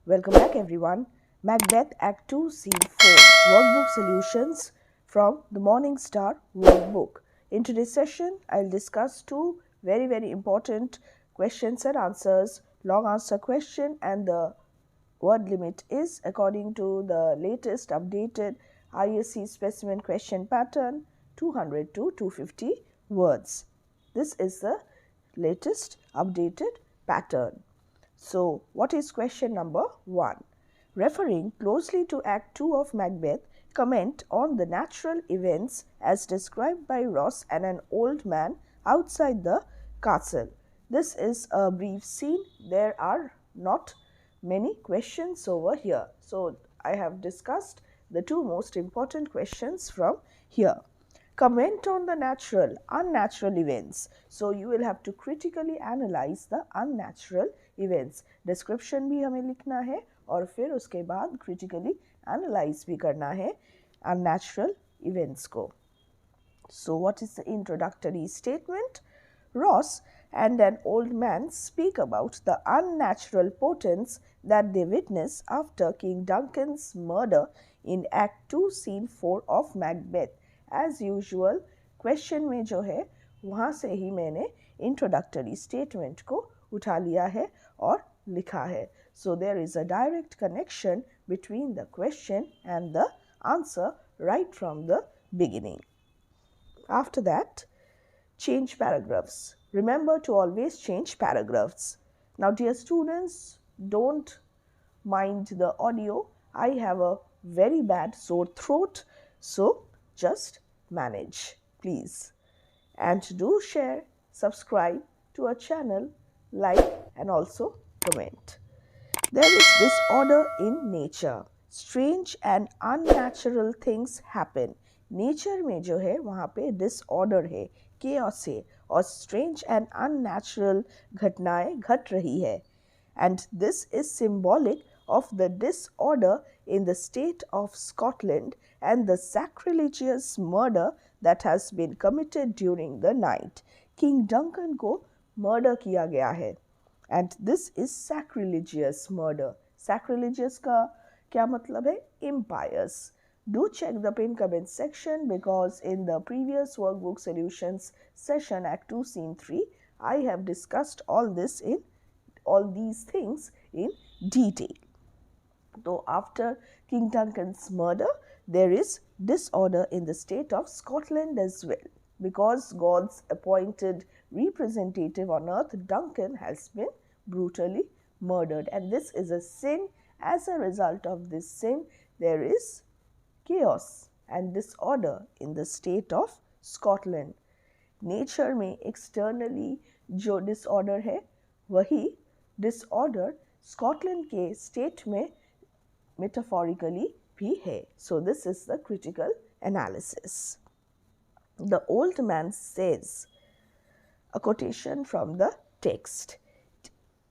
Welcome back everyone. Macbeth Act 2 Scene 4 Workbook Solutions from the Morning Star Workbook. In today's session, I'll discuss two very important questions and answers, long answer question, and the word limit is according to the latest updated ISC specimen question pattern 200 to 250 words. This is the latest updated pattern. So, what is question number 1? Referring closely to Act 2 of Macbeth, comment on the natural events as described by Ross and an old man outside the castle. This is a brief scene. There are not many questions over here. So, I have discussed the two most important questions from here. Comment on the natural, unnatural events. So you will have to critically analyze the unnatural events. Description भी हमें लिखना है और फिर उसके बाद critically analyze भी करना है unnatural events को. So what is the introductory statement? Ross and an old man speak about the unnatural portents that they witness after King Duncan's murder in Act 2 Scene 4 of Macbeth. As usual, question में जो है वहाँ से ही मैंने introductory statement को उठा लिया है और लिखा है. So there is a direct connection between the question and the answer right from the beginning. After that, change paragraphs. Remember to always change paragraphs. Now dear students, don't mind the audio. I have a very bad sore throat, so just manage, please. And do share, subscribe to our channel, like and also comment. There is disorder in nature. Strange and unnatural things happen. Nature में जो है वहाँ पे disorder है, chaos है और strange and unnatural घटनाएं घट रही है. And this is symbolic of the disorder in the state of Scotland and the sacrilegious murder that has been committed during the night. King Duncan को murder किया गया है. And this is sacrilegious murder. Sacrilegious का क्या मतलब है? Impious. Do check the pinned comment section because in the previous workbook solutions session Act 2 Scene 3, I have discussed all these things in detail. Though after King Duncan's murder, there is disorder in the state of Scotland as well, because God's appointed representative on earth, Duncan, has been brutally murdered, and this is a sin. As a result of this sin, there is chaos and disorder in the state of Scotland. Nature में externally जो disorder है, वही disorder Scotland के state में metaphorically भी है. So this is the critical analysis. The old man says, a quotation from the text,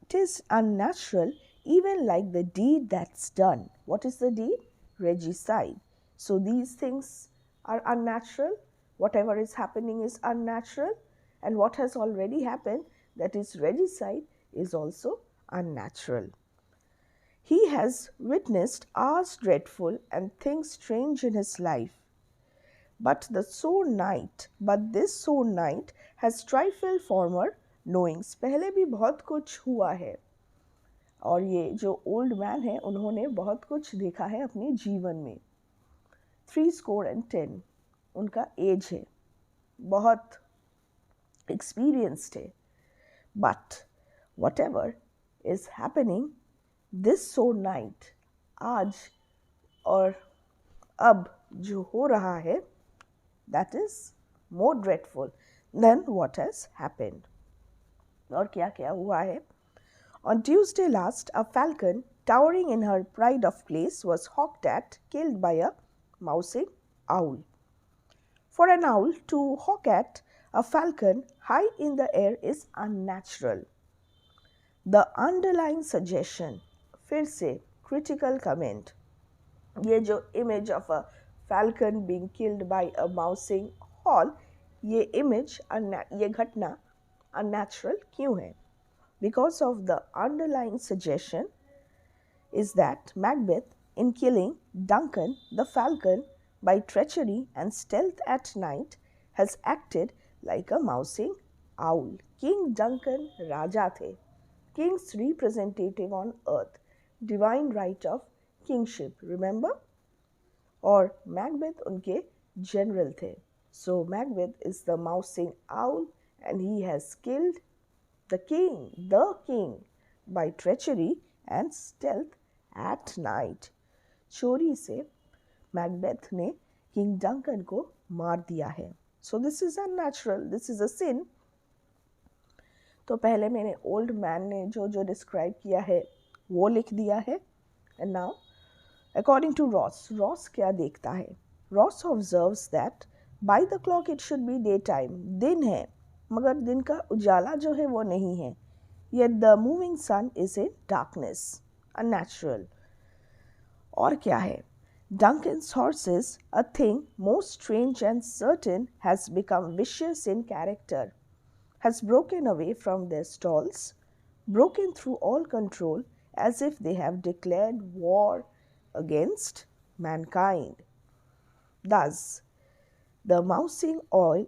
"It is unnatural, even like the deed that's done." What is the deed? Regicide. So these things are unnatural. Whatever is happening is unnatural, and what has already happened, that is regicide, is also unnatural. He has witnessed hours dreadful and things strange in his life. But this sore night has trifled former knowings. पहले भी बहुत कुछ हुआ है और ये जो old man है उन्होंने बहुत कुछ देखा है अपने जीवन में. 70 उनका एज है, बहुत एक्सपीरियंस्ड है. But whatever is happening, this sore night, आज और अब जो हो रहा है, that is more dreadful than what has happened. और क्या क्या हुआ है? On Tuesday last, a falcon, towering in her pride of place, was hawked at, killed by a mousing owl. For an owl to hawk at a falcon high in the air is unnatural. The underlying suggestion, फिर से critical comment, ये जो image of a falcon being killed by a mousing owl, ये image, ये घटना unnatural क्यों है? Because of the underlying suggestion is that Macbeth, in killing Duncan the falcon by treachery and stealth at night, has acted like a mousing owl. King Duncan राजा थे, king's representative on earth, divine right of kingship, remember? और Macbeth उनके general थे. So Macbeth is the mousing owl and he has killed the king by treachery and stealth at night. चोरी से Macbeth ने king Duncan को मार दिया है. So this is unnatural, this is a sin. तो पहले मैंने ओल्ड मैन ने जो जो डिस्क्राइब किया है वो लिख दिया है. And now according to Ross क्या देखता है? Ross observes that by the clock it should be day time, दिन है मगर दिन का उजाला जो है वो नहीं है. Yet the moving sun is in darkness, unnatural. और क्या है? Duncan's horses, a thing most strange and certain, has become vicious in character, has broken away from their stalls, broken through all control, as if they have declared war against mankind. Thus, the mousing owl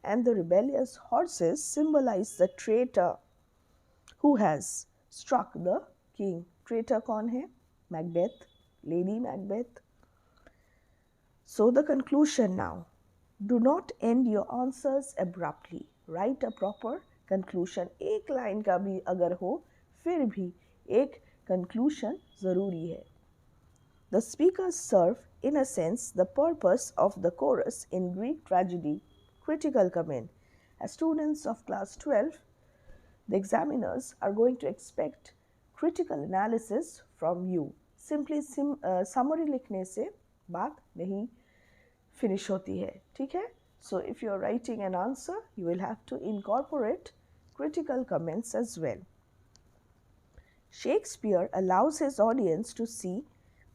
and the rebellious horses symbolize the traitor who has struck the king. Traitor कौन है? Macbeth, Lady Macbeth. So the conclusion now. Do not end your answers abruptly. Write a proper conclusion. एक line का भी अगर हो फिर भी एक conclusion ज़रूरी है. The speakers serve, in a sense, the purpose of the chorus in Greek tragedy. Critical comment. As students of class 12, the examiners are going to expect critical analysis from you. Simply summary लिखने से बात नहीं finish होती है, ठीक है? So if you are writing an answer, you will have to incorporate critical comments as well. Shakespeare allows his audience to see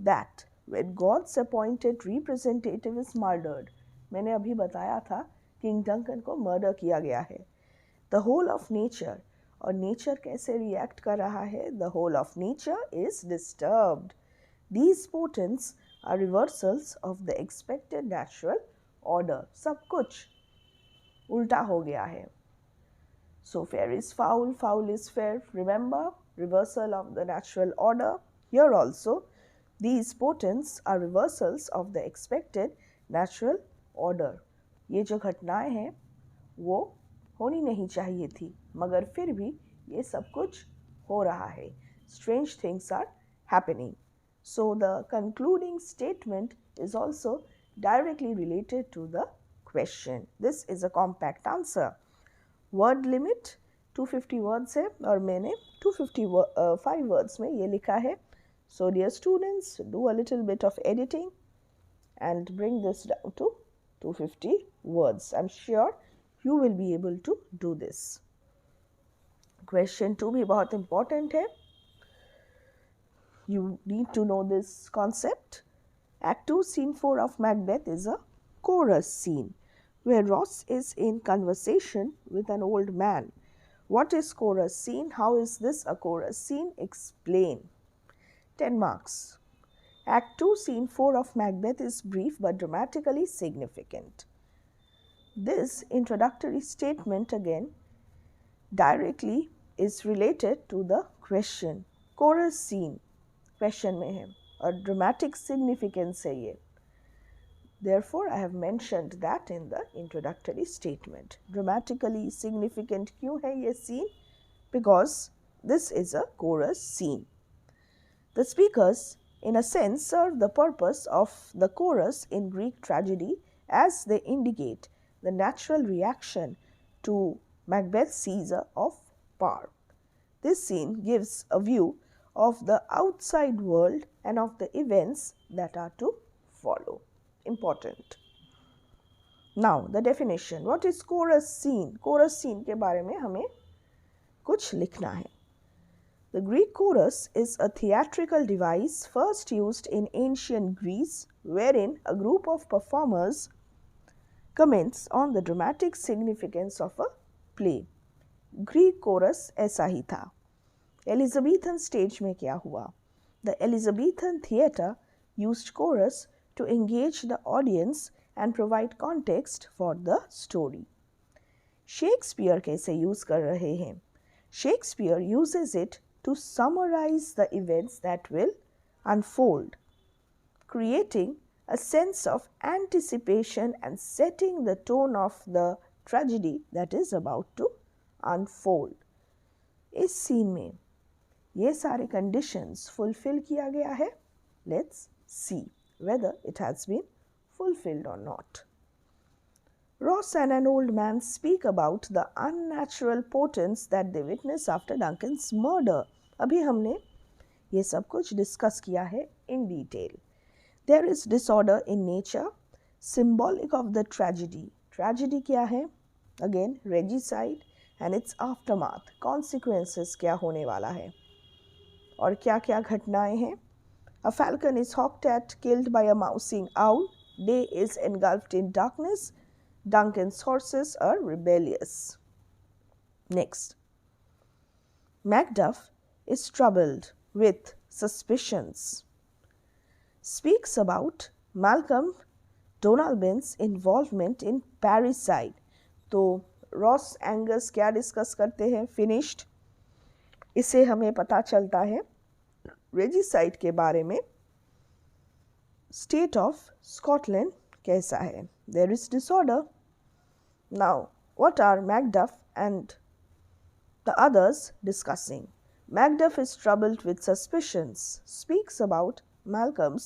that when God's appointed representative is murdered, मैंने अभी बताया था किंग डंकन को murder किया गया है. The whole of nature, और nature कैसे रिएक्ट कर रहा है? The whole of nature is disturbed. These portents are reversals of the expected natural order. सब कुछ उल्टा हो गया है. So fair is foul, foul is fair. Remember, reversal of the natural order. Here also, these portents are reversals of the expected natural order. ये जो घटनाएं हैं वो होनी नहीं चाहिए थी मगर फिर भी ये सब कुछ हो रहा है. Strange things are happening. So the concluding statement is also directly related to the question. This is a compact answer. Word limit 250 words है और मैंने 255 words में ये लिखा है. So dear students, do a little bit of editing and bring this down to 250 words. I'm sure you will be able to do this. Question 2 भी बहुत important है. You need to know this concept. Act 2, Scene 4 of Macbeth is a chorus scene where Ross is in conversation with an old man. What is chorus scene? How is this a chorus scene? Explain. 10 marks. Act 2, Scene 4 of Macbeth is brief but dramatically significant. This introductory statement again directly is related to the question. Chorus scene question में है और dramatic significance है ये. Therefore, I have mentioned that in the introductory statement. Dramatically significant क्यों है ये scene? Because this is a chorus scene. The speakers, in a sense, serve the purpose of the chorus in Greek tragedy as they indicate the natural reaction to Macbeth's seizure of power. This scene gives a view of the outside world and of the events that are to follow. Important. Now, the definition. What is chorus scene? Chorus scene के बारे में हमें कुछ लिखना है. The Greek chorus is a theatrical device first used in ancient Greece wherein a group of performers comments on the dramatic significance of a play. Greek chorus ऐसा ही था. Elizabethan stage में क्या हुआ? The Elizabethan theatre used chorus to engage the audience and provide context for the story. Shakespeare कैसे use कर रहे हैं? Shakespeare uses it to summarize the events that will unfold, creating a sense of anticipation and setting the tone of the tragedy that is about to unfold. इस scene में ये सारे conditions fulfill किया गया है. Let's see whether it has been fulfilled or not. Ross and an old man speak about the unnatural portents that they witness after Duncan's murder. अभी हमने ये सब कुछ डिस्कस किया है in detail. There is disorder in nature, symbolic of the tragedy. Tragedy क्या है? Again, regicide and its aftermath. Consequences क्या होने वाला है? और क्या क्या घटनाएं हैं? A falcon is hawked at, killed by a mousing owl. Day is engulfed in darkness. Duncan's horses are rebellious. Next. Macduff is troubled with suspicions. Speaks about Malcolm Donalbain's involvement in parricide. तो Ross Angus क्या discuss करते हैं? Finished. इसे हमें पता चलता है regicide के बारे में. स्टेट ऑफ स्कॉटलैंड कैसा है? There is disorder. Now what are Macduff and the others discussing? Macduff is troubled with suspicions. Speaks about Malcolm's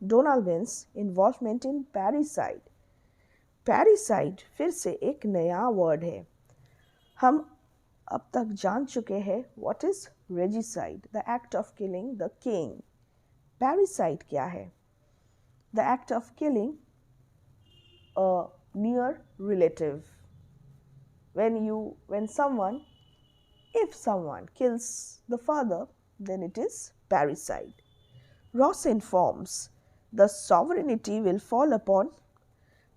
Donalbain's involvement in parricide. Parricide फिर से एक नया वर्ड है. हम अब तक जान चुके हैं what is regicide, the act of killing the king. Parricide क्या है? The act of killing a near relative. If someone kills the father, then it is parricide. Ross informs the sovereignty will fall upon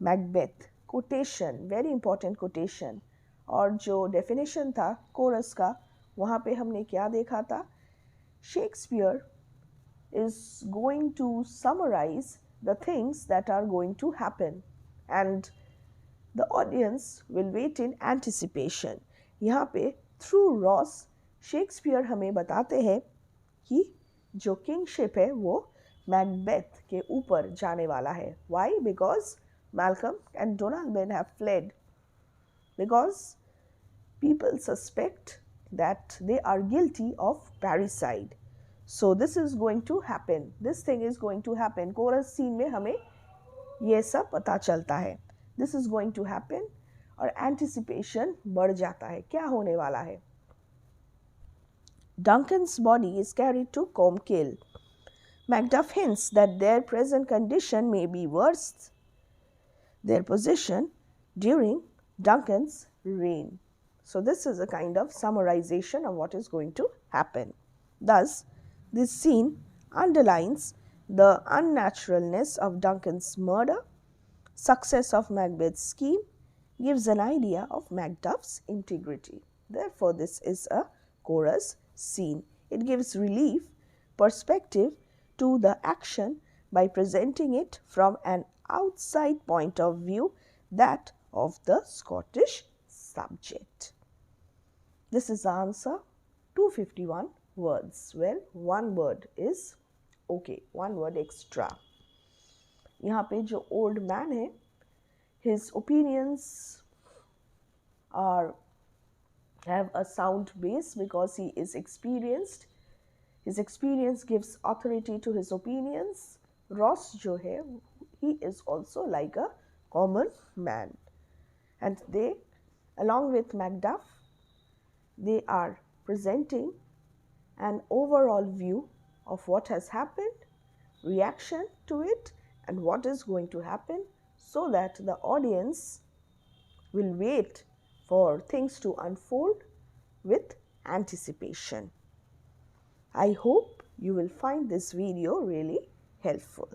Macbeth. Quotation, very important quotation. और जो definition था coarse का, वहाँ पे हमने क्या देखा था? Shakespeare is going to summarize the things that are going to happen and the audience will wait in anticipation. यहाँ पे थ्रू रॉस शेक्सपियर हमें बताते हैं कि जो किंगशिप है वो मैकबेथ के ऊपर जाने वाला है. Why? Because Malcolm and Donalbain have fled, because people suspect that they are guilty of parricide. So this is going to happen, this thing is going to happen. Chorus scene में हमें ये सब पता चलता है. This is going to happen और anticipation बढ़ जाता है. क्या होने वाला है? Duncan's body is carried to Comkill. Macduff hints that their present condition may be worse their position during Duncan's reign. So this is a kind of summarization of what is going to happen. Thus, this scene underlines the unnaturalness of Duncan's murder, success of Macbeth's scheme, gives an idea of Macduff's integrity. Therefore, this is a chorus scene. It gives relief, perspective to the action by presenting it from an outside point of view, that of the Scottish subject. This is the answer. 251 words. Well, one word is okay, one word extra. यहाँ पे जो old man है, his opinions have a sound base because he is experienced. His experience gives authority to his opinions. Ross जो है, he is also like a common man. And they, along with Macduff, they are presenting an overall view of what has happened, reaction to it, and what is going to happen, so that the audience will wait for things to unfold with anticipation. I hope you will find this video really helpful.